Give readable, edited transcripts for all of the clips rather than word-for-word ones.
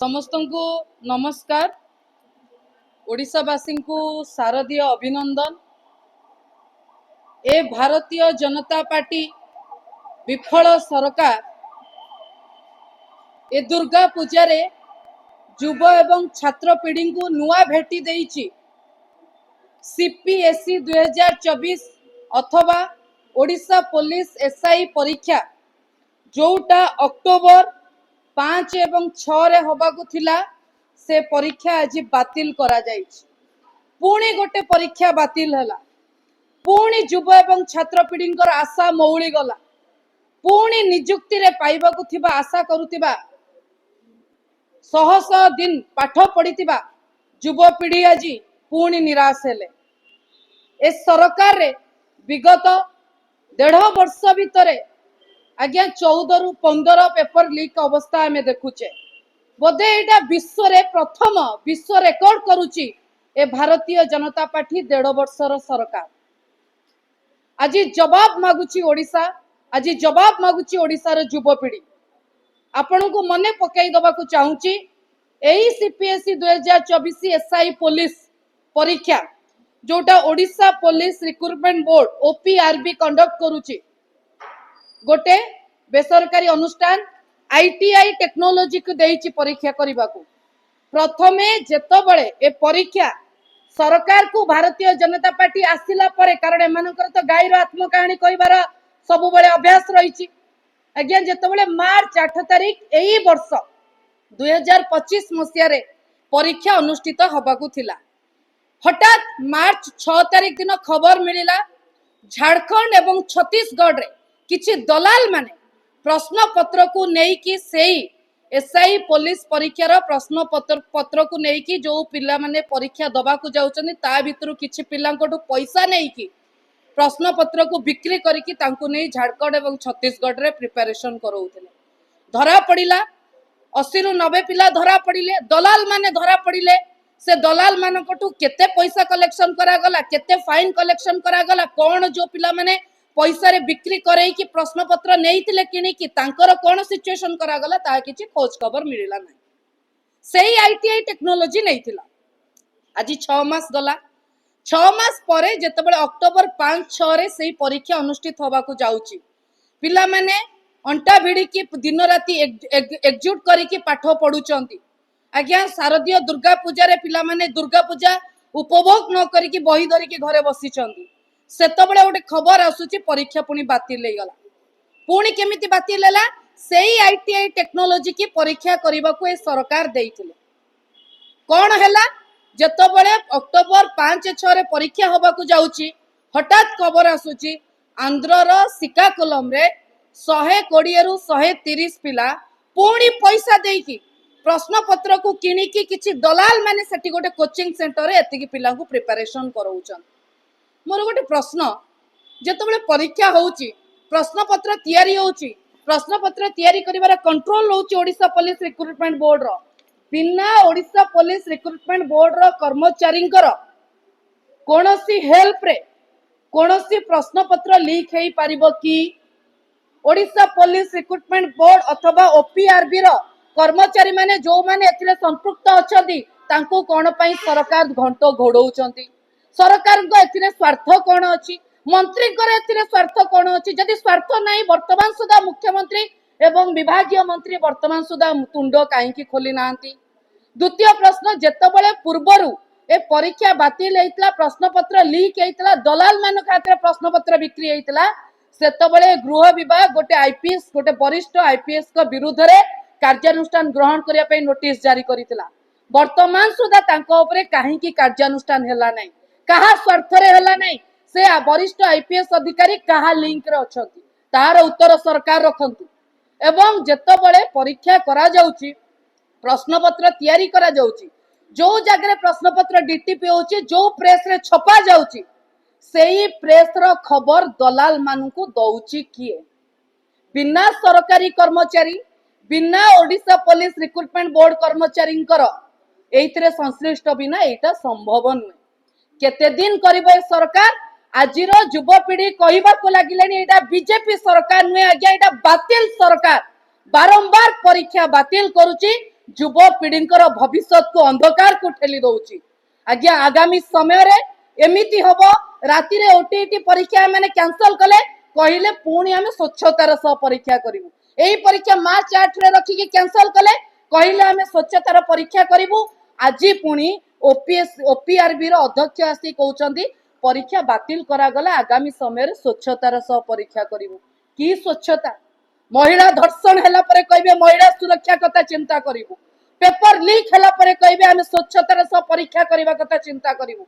समस्त को नमस्कार। ओडिशावासी को शारदीय अभिनंदन। ए भारतीय जनता पार्टी विफल सरकार ए दुर्गा पूजा रे युव एवं छात्र पीढ़ी को नुआ भेटी देइछि। सीपीएसई 2024 अथवा ओडिशा पुलिस एसआई परीक्षा जोटा अक्टोबर 5 एवं 6 रे होबाकु थिला से परीक्षा आज बातिल करा जाइछि। पुणी गोटे परीक्षा बातिल हला। पुणी युव एवं छात्र पीढ़ी आशा मौली गला। पुणी निजुक्ति रे पाइबाकु थिबा आशा करुथिबा शह शह दिन पाठ पढ़िथिबा युव पीढ़ी आज पुणी निराश हेले। ए सरकार रे विगत 1.5 वर्ष भितरे आज्ञा 14 रु 15 पेपर लीक अवस्था आमे देखुचे। बोधे एटा विश्व रे प्रथम विश्व रेकर्ड करुची ए भारतीय जनता पार्टी 1.5 वर्षर सरकार। आज जवाब मागुची ओडिशा, आज जवाब मागुची ओडिशार युव पीढ़ी। आपण को मने पकाई दबा को चाहूची एही सीपीएसई 2024 एसआई पुलिस परीक्षा जोटा Odisha police recruitment board OPRB conduct करुची। गोटे बेसरकारी अनुष्ठान आईटीआई टेक्नोलॉजी को देइची परीक्षा करिबा को। प्रथमे जेतबळे ए परीक्षा सरकार को भारतीय जनता पार्टी आसिला परे, कारण एमानकर तो गाईर आत्मकाहानी कहिबार सब बळे अभ्यास रहिची। आज्ञा जेतबळे मार्च 8 तारिख एही वर्ष 2025 मसिया रे परीक्षा अनुष्ठित होबाकू थिला। हठात मार्च 6 तारिख दिन खबर मिलिला झारखंड एवं छत्तीसगढ़ रे किछि दलाल माने प्रश्न पत्र को नेकी सेई एसआई पुलिस परीक्षार प्रश्न पत्र को नेकी जो पिला माने परीक्षा दबा को जाउचनी ता भितरु किछि पिलांकटू पैसा नेकी प्रश्न पत्र को बिक्री करिकि तांको नै झारखंड एवं छत्तीसगढ़ रे प्रिपरेशन करौथिले। धरा पड़िला 80 रु 90 पिला धरा पड़िले। दलाल माने धरा पड़िले। से दलाल मानकटू केते पैसा कलेक्शन करा गला, केते फाइन कलेक्शन करा गला, कोन जो पिला माने पैसा रे बिक्री करे कि प्रश्न पत्र नेइतिले किनि कि तांकर कोन सिचुएशन करा गला ता किछि खोज खबर मिलिला नै। सेही आईटीआई टेक्नोलॉजी नेइतिला। आज 6 मास गला। 6 मास परे जेतबेले अक्टोबर 5-6 रे सेही परीक्षा अनुष्ठित होबा को जाउची। पिला माने अंटा भिड़ी की दिन राती एकजुट करी की पाठ पढुचंती। आज्ञा शारदीय दुर्गा पूजा रे पिला माने दुर्गा पूजा उपभोग न करी की बही धरी की घरे बसिचंती। सेतबेले गोटे खबर आसुची परीक्षा पुणी बातिल हे गला। पुणी केमिति बातिल हैला? सेही आईटीआई टेक्नोलॉजी की परीक्षा करिबा को ए सरकार देइथिले। कोन हैला? जेतबेले अक्टोबर 5-6 रे परीक्षा होबा को जाउची हठात खबर आसुची आंध्रर श्रीकाकुलम रे 120 रु 130 पिला पुणी पैसा देइकी प्रश्न पत्र को किनिकी किछि दलाल माने सेठी गोटे कोचिंग सेंटर रे एतिकी पिला को प्रिपरेशन करौचन। मोर गोटे प्रश्न, जेतबेले परीक्षा होउची प्रश्न पत्र तैयारी होउची, प्रश्न पत्र तैयारी करिवार कंट्रोल होउची ओडिशा पुलिस रिक्रुटमेंट बोर्ड रो। बिना ओडिशा पुलिस रिक्रुटमेंट बोर्ड रो कर्मचारींकर कोनोसी हेल्प रे कोनोसी प्रश्न पत्र लीक हेई पारिबो कि? ओडिशा पुलिस रिक्रुटमेंट बोर्ड अथवा ओपीआरबी रो कर्मचारी माने जो माने एथिरे संपृक्त अछंती तांको कोन पई सरकार घंटो घोडौचंती? सरकार को एथिरे स्वार्थ कोन अछि? मंत्री को एथिरे स्वार्थ कोन अछि? जदि स्वार्थ नाही वर्तमान सुधा मुख्यमंत्री एवं विभागीय मंत्री वर्तमान सुधा तुंड काहेकि खोली नांती? द्वितीय प्रश्न, जेतबेले पूर्वरु ए परीक्षा बातिल हेइतला, प्रश्न पत्र लीक हेइतला, दलाल मानक हाथे प्रश्न पत्र बिक्री हेइतला, सेतबेले गृह विभाग गोटे आईपीएस गोटे वरिष्ठ आईपीएस को विरुद्ध रे कार्यानुष्ठान ग्रहण करिया पे नोटिस जारी करितला। वर्तमान सुधा तांको उपरे काहेकि कार्यानुष्ठान हेला नै? कहा स्वार्थ रे हेला नै? से वरिष्ठ आईपीएस अधिकारी कहा लिंक रे अछंती तार उत्तर सरकार रखंतु। एवं जेतबेले परीक्षा करा जाउची प्रश्न पत्र तैयारी करा जाउची, जो जगह प्रश्न पत्र डीटीपी होची, जो प्रेस रे छपा जाउची, सेही प्रेस रो खबर दलाल मानकू दउची किए? बिना सरकारी कर्मचारी, बिना ओडिशा पुलिस रिक्रुटमेंट बोर्ड कर्मचारींकर एइतरे संश्लिष्ट बिना एटा संभव नुहे। केते दिन करिबे सरकार? आजिर युव पीढ़ी कहबा को लागिलेनी एटा बीजेपी सरकार नुहे, आज्ञा एटा बातिल सरकार। बारंबार परीक्षा बातिल करुची। युव पीढ़ी भविष्य को अंधकार को ठेली दौची। आज्ञा आगामी समय रे एमिति हबो राति रे ओटीटी परीक्षा मैंने कैंसल कले कहले पुणी आम स्वच्छतार सह परीक्षा करूँ। यही परीक्षा मार्च 8 रे रखिकी कैंसल कले कहले आम स्वच्छतार परीक्षा करूँ। आज पुणी ओपीआरबी अध्यक्ष आसी कहते परीक्षा बातिल करागला आगामी समय रे स्वच्छतार सह परीक्षा करूँ। कि स्वच्छता महिला धर्षण है कहे महिला सुरक्षा कथा चिंता करूँ। पेपर लीक है कहे आम स्वच्छतार सह परीक्षा करने कथा चिंता करूँ।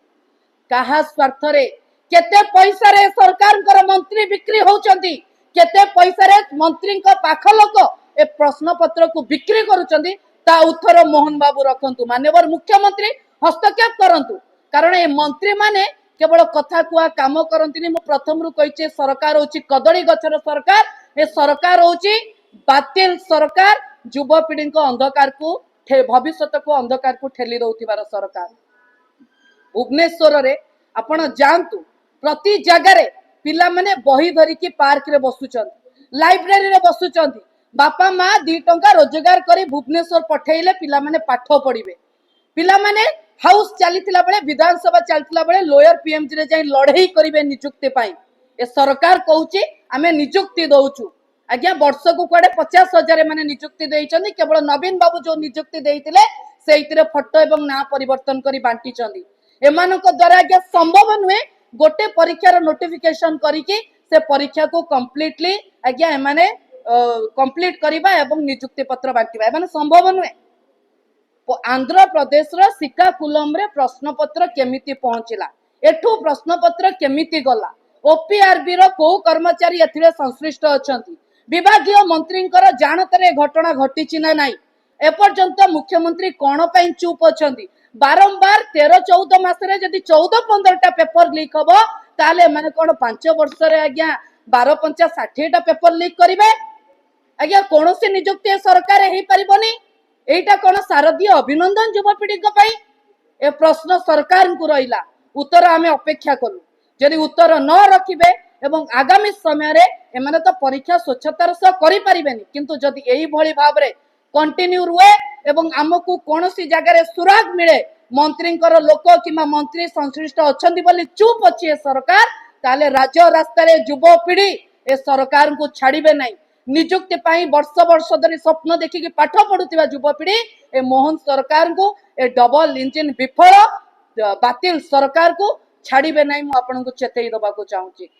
कहा स्वार्थ रे केते पैसा रे सरकार मंत्री बिक्री होउचंदी केते पैसा रे मंत्री पाख लोक ए प्रश्न पत्र को बिक्री करुचंदी ता उत्तर मोहन बाबू रखंतु। माननीय मुख्यमंत्री हस्तक्षेप करंतु कारण ए मंत्री माने केवल कथा कुआ काम करंतिनी। मु प्रथम रु कहिचे सरकार होची कदली गछर सरकार। ए सरकार होची बातिल सरकार युवा पीढ़ी को अंधकार को भविष्य को अंधकार को ठेली दउथिबार सरकार। भुवनेश्वर रे आपण जानतु प्रति जगार पिला माने बही धरिकी पार्क रे बसुचंती लाइब्रेरी रे बसुचंती। बापा माँ 2 टंका रोजगार करी भुवनेश्वर पठेइले पिला माने पाठ पढ़िबे। पिला माने हाउस चलीथिला बेले विधानसभा चलीथिला बेले लोयर पीएमजी रे जाई लड़ाई करिवे नियुक्ति पाई। ए सरकार कहूची आमे नियुक्ति दउचु। आज्ञा वर्ष को कुआडे 50,000 माने नियुक्ति देइचंदी। केवल नवीन बाबू जो नियुक्ति देइतिले सेइतिरे फोटो एवं ना परिवर्तन करी बांटी चंदी। एमानक द्वारा आज्ञा संभव नुहे गोटे परीक्षार नोटिफिकेशन करिकी से परीक्षा को कंप्लीटली आज्ञा एमाने कंप्लीट करिबा एवं नियुक्ति पत्र बांटिबा एमाने संभव नुहे। आंध्र प्रदेश रो श्रीकाकुलम रे प्रश्न पत्र केमिति पहुंचला एठू प्रश्न पत्र केमिति गला ओपीआरबी रो को कर्मचारी एथिरे संश्लिष्ट अछंती विभागीय मंत्रींकर जानतरे घटना घटिछि ना नाही एपर्यंत मुख्यमंत्री कोन पई चुप अछंती। बारंबार 13-14 मासरे जदि 14-15टा पेपर लीक हबो ताले माने कोन 5 वर्ष रे आज्ञा 12-5-60टा पेपर लीक करिवे आज्ञा कोनोसी नियुक्ति सरकार हेई परिबोनी। एटा कोन शारदीय अभिनंदन युवा पीढ़ी पई ए प्रश्न सरकार को रहिला उत्तर आमे अपेक्षा कलु। जदि उत्तर न रखिबे एवं आगामी समय रे एमाने तो परीक्षा स्वच्छतार सह करि परिबेनी किंतु जदि एई भली भाबरे कंटिन्यू रुए एवं आमको कोनोसी जगह सुराग मिले मंत्रींकर लोक किमा मंत्री संश्लिष्ट अछंती बोली चुप अछि ए सरकार ताले राज्य रास्ता रे युवा पीढ़ी ए सरकार को छाड़िबे नाही। नियुक्ति पाई वर्ष वर्ष धरी स्वप्न देखिकी पाठ पढ़ुथिबा युवा पीढ़ी ए मोहन सरकार को ए डबल इंजिन विफल बातिल सरकार को छाड़िबे नाही। मु आपनको चेतई दबाको चाहूची।